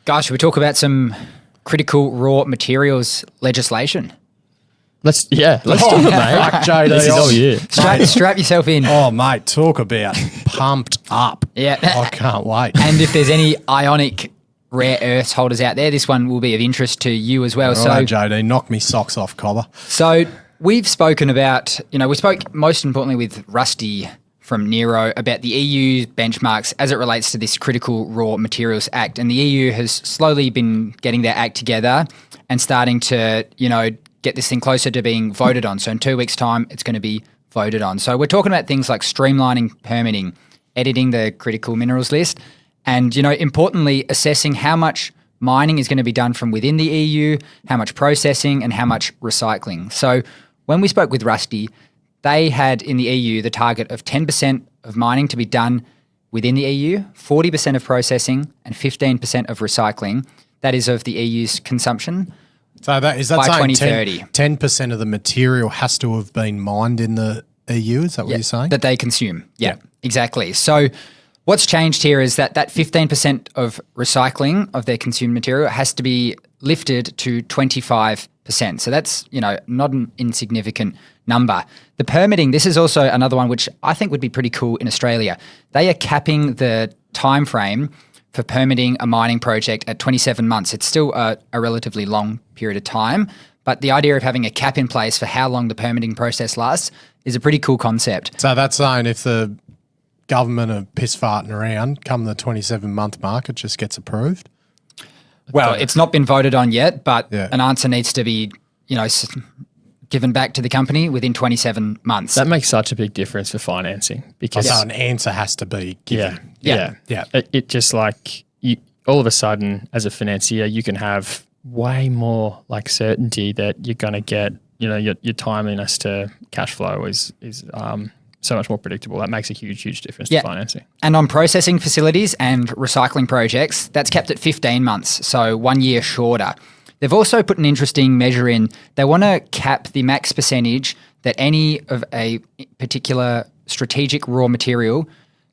Guys, should we talk about some critical raw materials legislation? Let's do it, mate. Fuck, JD. This is all you. Strap yourself in. Oh, mate, talk about pumped up. Yeah. I can't wait. And if there's any Ionic rare earths holders out there, this one will be of interest to you as well. All right, JD, knock me socks off, Cobber. So we've spoken about, we spoke most importantly with Rusty from Nero about the EU benchmarks as it relates to this Critical Raw Materials Act. And the EU has slowly been getting their act together and starting to, get this thing closer to being voted on. So in 2 weeks' time, it's going to be voted on. So we're talking about things like streamlining permitting, editing the critical minerals list, and, importantly, assessing how much mining is going to be done from within the EU, how much processing and how much recycling. So when we spoke with Rusty, they had in the EU the target of 10% of mining to be done within the EU, 40% of processing and 15% of recycling. That is of the EU's consumption. So is that by saying 2030. 10% of the material has to have been mined in the EU? Is that what you're saying? That they consume. Yeah, exactly. So what's changed here is that 15% of recycling of their consumed material has to be lifted to 25%. So that's, not an insignificant number. The permitting, this is also another one which I think would be pretty cool in Australia. They are capping the time frame for permitting a mining project at 27 months. It's still a relatively long period of time, but the idea of having a cap in place for how long the permitting process lasts is a pretty cool concept. So that's saying if the government are piss farting around, come the 27-month mark, it just gets approved? Well, it's not been voted on yet, but an answer needs to be, given back to the company within 27 months. That makes such a big difference for financing because So an answer has to be given. Yeah. It just like all of a sudden as a financier, you can have way more like certainty that you're going to get, your timeliness to cash flow is so much more predictable. That makes a huge difference to financing. And on processing facilities and recycling projects, that's kept at 15 months, so 1 year shorter. They've also put an interesting measure in. They want to cap the max percentage that any of a particular strategic raw material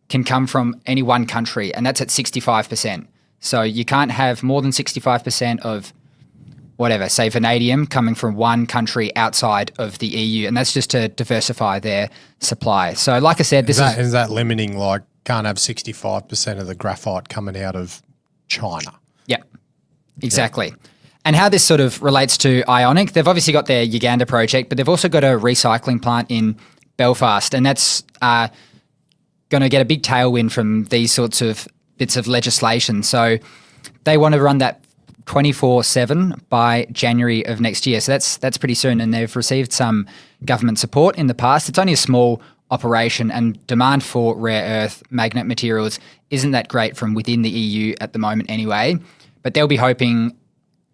can come from any one country, and that's at 65%. So you can't have more than 65% of whatever, say vanadium, coming from one country outside of the EU, and that's just to diversify their supply. So like I said, is that limiting, like can't have 65% of the graphite coming out of China? Yeah, exactly. Yeah. And how this sort of relates to Ionic, they've obviously got their Uganda project, but they've also got a recycling plant in Belfast, and that's going to get a big tailwind from these sorts of bits of legislation. So they want to run that 24/7 by January of next year. So that's pretty soon, and they've received some government support in the past. It's only a small operation, and demand for rare earth magnet materials isn't that great from within the EU at the moment anyway, but they'll be hoping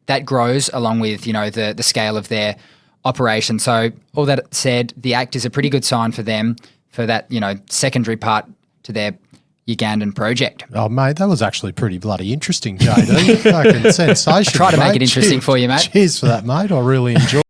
that grows along with, the scale of their operation. So all that said, the Act is a pretty good sign for them for that, secondary part to their Ugandan project. Oh, mate, that was actually pretty bloody interesting, JD. Fucking sensational. I try to make it interesting for you, mate. Cheers for that, mate. I really enjoyed